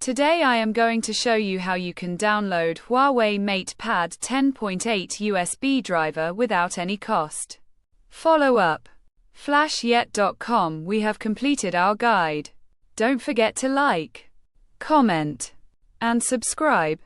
Today I am going to show you how you can download Huawei MatePad 10.8 USB driver without any cost. Follow up. Flashyet.com. We have completed our guide. Don't forget to like, comment, and subscribe.